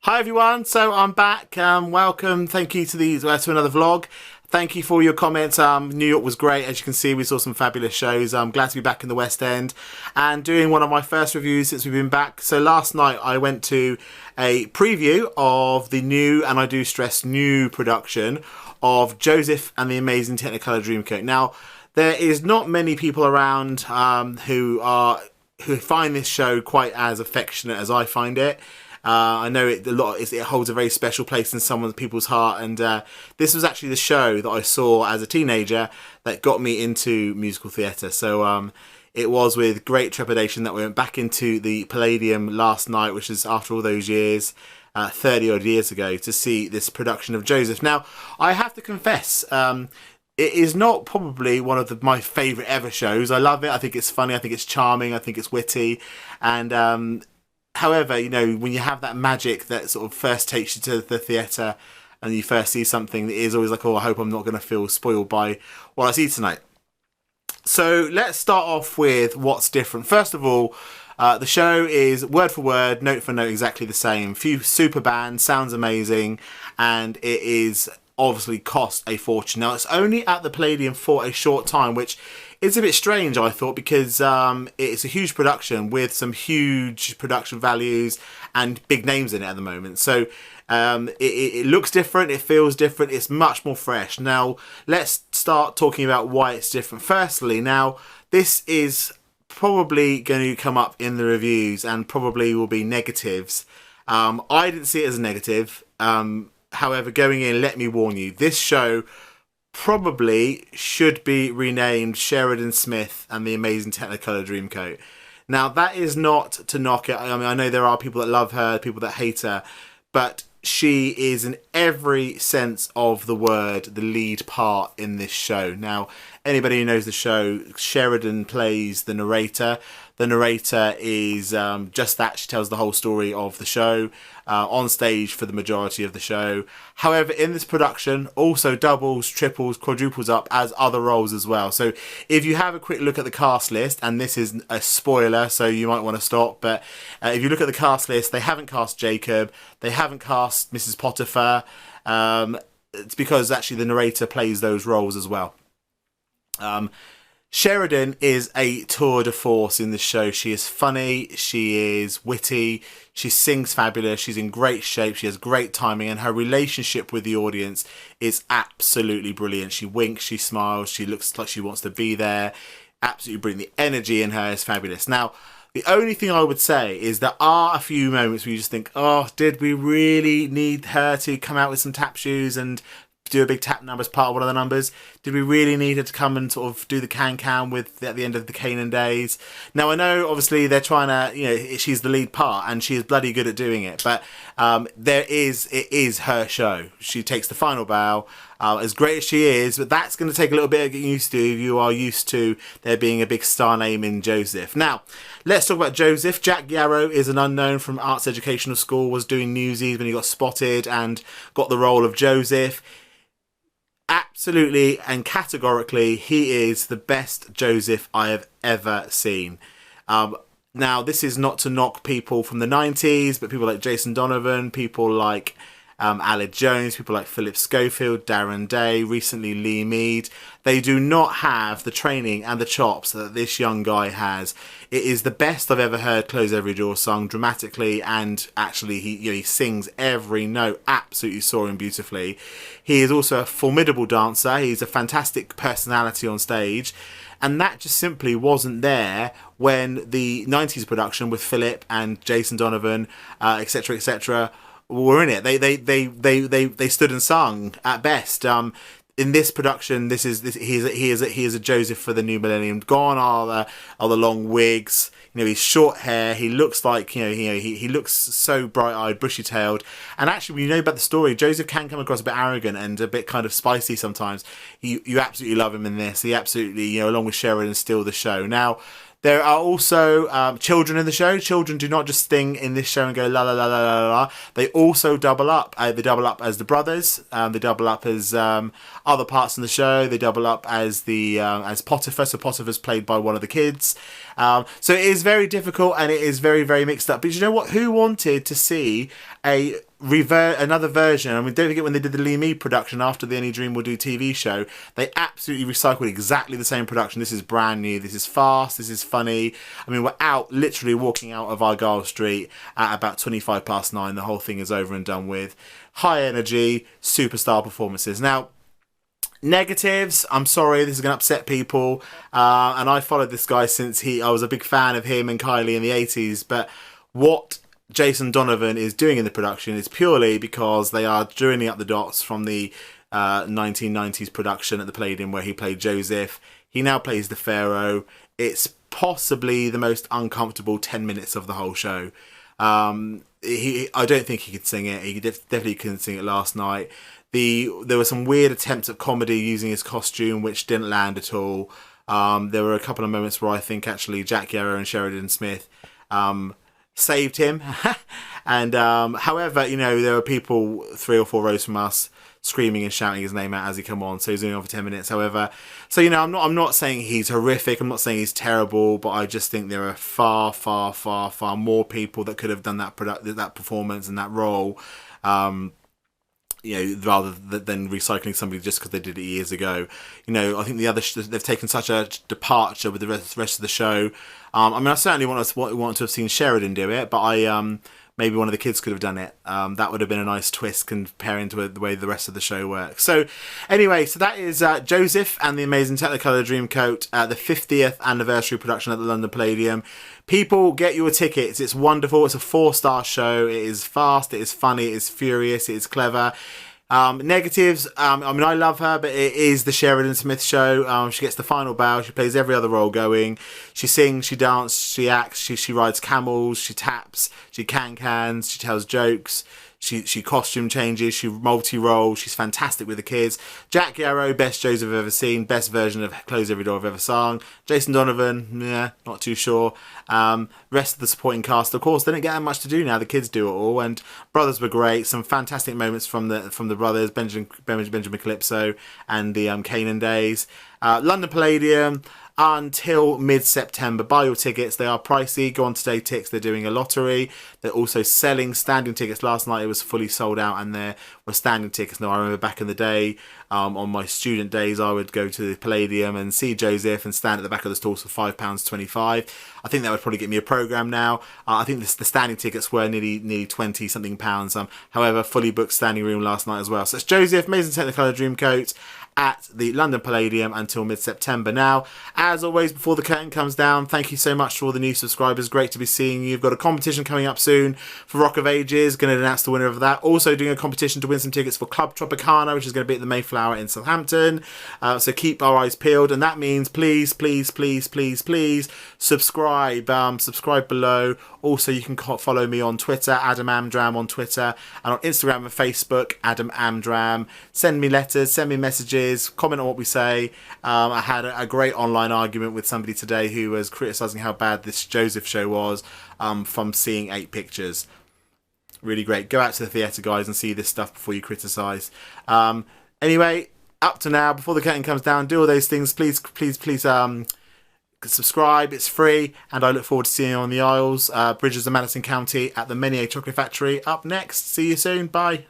Hi everyone, so I'm back. Welcome, thank you to another vlog. Thank you for your comments. New York was great. As you can see, we saw some fabulous shows. I'm glad to be back in the West End and doing one of my first reviews since we've been back. So last night I went to a preview of the new, and I do stress new, production of Joseph and the Amazing Technicolor Dreamcoat. Now, there is not many people around who find this show quite as affectionate as I find it. I know it holds a very special place in people's heart, and this was actually the show that I saw as a teenager that got me into musical theatre. So it was with great trepidation that we went back into the Palladium last night, which is after all those years, 30 odd years ago, to see this production of Joseph. Now, I have to confess, it is not probably one of my favourite ever shows. I love it. I think it's funny. I think it's charming. I think it's witty, and however, you know, when you have that magic that sort of first takes you to the theatre and you first see something, that is always like, oh, I hope I'm not going to feel spoiled by what I see tonight. So let's start off with what's different. First of all, the show is word for word, note for note, exactly the same. Few super bands, sounds amazing, and it is obviously cost a fortune. Now, it's only at the Palladium for a short time, which is a bit strange, I thought, because it's a huge production with some huge production values and big names in it at the moment. So it looks different, it feels different, it's much more fresh. Now, let's start talking about why it's different. Firstly, now, this is probably going to come up in the reviews and probably will be negatives. I didn't see it as a negative. However, going in, let me warn you, this show probably should be renamed Sheridan Smith and the Amazing Technicolor Dreamcoat. Now, that is not to knock it. I mean, I know there are people that love her, people that hate her, but she is, in every sense of the word, the lead part in this show. Now, anybody who knows the show, Sheridan plays the narrator. The narrator is just that. She tells the whole story of the show on stage for the majority of the show. However, in this production, also doubles, triples, quadruples up as other roles as well. So if you have a quick look at the cast list, and this is a spoiler, so you might want to stop, but if you look at the cast list, they haven't cast Jacob, they haven't cast Mrs. Potiphar. It's because actually the narrator plays those roles as well. Sheridan is a tour de force in this show. She is funny, she is witty, she sings fabulous, she's in great shape, she has great timing, and her relationship with the audience is absolutely brilliant. She winks, she smiles, she looks like she wants to be there. Absolutely brilliant. The energy in her is fabulous. Now, the only thing I would say is there are a few moments where you just think, oh, did we really need her to come out with some tap shoes and do a big tap number as part of one of the numbers? Did we really need her to come and sort of do the can with at the end of the Canaan days? Now, I know obviously they're trying to, you know, she's the lead part and she is bloody good at doing it, but it is her show. She takes the final bow, as great as she is, but that's going to take a little bit of getting used to if you are used to there being a big star name in Joseph. Now, let's talk about Joseph. Jack Yarrow is an unknown from Arts Educational School, was doing Newsies when he got spotted and got the role of Joseph. Absolutely and categorically, he is the best Joseph I have ever seen. Now, this is not to knock people from the 90s, but people like Jason Donovan, people like Aled Jones, people like Philip Schofield, Darren Day, recently Lee Mead. They do not have the training and the chops that this young guy has. It is the best I've ever heard Close Every Door sung dramatically, and actually he sings every note absolutely soaring beautifully. He is also a formidable dancer. He's a fantastic personality on stage. And that just simply wasn't there when the 90s production with Philip and Jason Donovan, etc., etc., were in it. They stood and sung at best. In this production, he is a Joseph for the new millennium. Gone are the long wigs. You know, his short hair. He looks like he looks so bright-eyed, bushy-tailed. And actually, when you know about the story, Joseph can come across a bit arrogant and a bit kind of spicy sometimes. You absolutely love him in this. He absolutely, along with Sheridan, steal the show. Now, there are also children in the show. Children do not just sing in this show and go la la la la la la. They also double up. They double up as the brothers. They double up as other parts in the show. They double up as as Potiphar. So Potiphar's played by one of the kids. So it is very difficult and it is very, very mixed up. But you know what? Who wanted to see another version. I mean, don't forget when they did the Lee Mead production after the Any Dream Will Do TV show, they absolutely recycled exactly the same production. This is brand new. This is fast. This is funny. I mean, we're literally walking out of Argyle Street at about 9:25. The whole thing is over and done with. High energy, superstar performances. Now, negatives, I'm sorry, this is going to upset people, and I followed this guy since I was a big fan of him and Kylie in the 80s, but what Jason Donovan is doing in the production is purely because they are joining up the dots from the 1990s production at the Palladium where he played Joseph. He now plays the Pharaoh. It's possibly the most uncomfortable 10 minutes of the whole show. I don't think he could sing it. He definitely couldn't sing it last night. There were some weird attempts at comedy using his costume, which didn't land at all. There were a couple of moments where I think actually Jack Yarrow and Sheridan Smith saved him. And however, there were people 3 or 4 rows from us screaming and shouting his name out as he come on. So he's doing it for 10 minutes. However, so I'm not saying he's horrific. I'm not saying he's terrible, but I just think there are far, far, far, far more people that could have done that performance and that role. Rather than recycling somebody just because they did it years ago. I think they've taken such a departure with the rest of the show. I mean, I certainly want to have seen Sheridan do it, but maybe one of the kids could have done it. That would have been a nice twist comparing to the way the rest of the show works. So anyway, that is Joseph and the Amazing Technicolor Dreamcoat, the 50th anniversary production at the London Palladium. People, get your tickets. It's wonderful. It's a 4-star show. It is fast. It is funny. It is furious. It is clever. Negatives. I mean, I love her, but it is the Sheridan Smith show. She gets the final bow. She plays every other role going. She sings, she dances, she acts, she rides camels, she taps, she cans, she tells jokes. She costume changes, she multi-role, she's fantastic with the kids. Jack Yarrow, best Joseph I've ever seen, best version of Close Every Door I've ever sung. Jason Donovan, not too sure. Rest of the supporting cast, of course, they don't get that much to do now, the kids do it all, and brothers were great, some fantastic moments from the brothers, Benjamin Calypso and the Canaan Days. London Palladium, until mid-September. Buy your tickets. They are pricey. Go on Today Tix. They're doing a lottery. They're also selling standing tickets. Last night it was fully sold out and there were standing tickets. Now I remember back in the day, on my student days, I would go to the Palladium and see Joseph and stand at the back of the stalls for £5.25. I think that would probably get me a programme now. I think the standing tickets were nearly 20 something pounds. However, fully booked standing room last night as well. So it's Joseph, Amazing Technicolor Dreamcoat, at the London Palladium until mid-September. Now, as always, before the curtain comes down, thank you so much to all the new subscribers. Great to be seeing you. You've got a competition coming up soon for Rock of Ages. Going to announce the winner of that. Also doing a competition to win some tickets for Club Tropicana, which is going to be at the Mayflower in Southampton. So keep our eyes peeled. And that means please, please, please, please, please subscribe. Subscribe below. Also, you can follow me on Twitter, Adam Amdram on Twitter, and on Instagram and Facebook, Adam Amdram. Send me letters, send me messages, comment on what we say. I had a great online argument with somebody today who was criticising how bad this Joseph show was from seeing 8 pictures. Really great. Go out to the theatre, guys, and see this stuff before you criticise. Anyway, up to now, before the curtain comes down, do all those things. Please, please, please subscribe. It's free, and I look forward to seeing you on the Isles, Bridges of Madison County at the Menier Chocolate Factory. Up next. See you soon. Bye.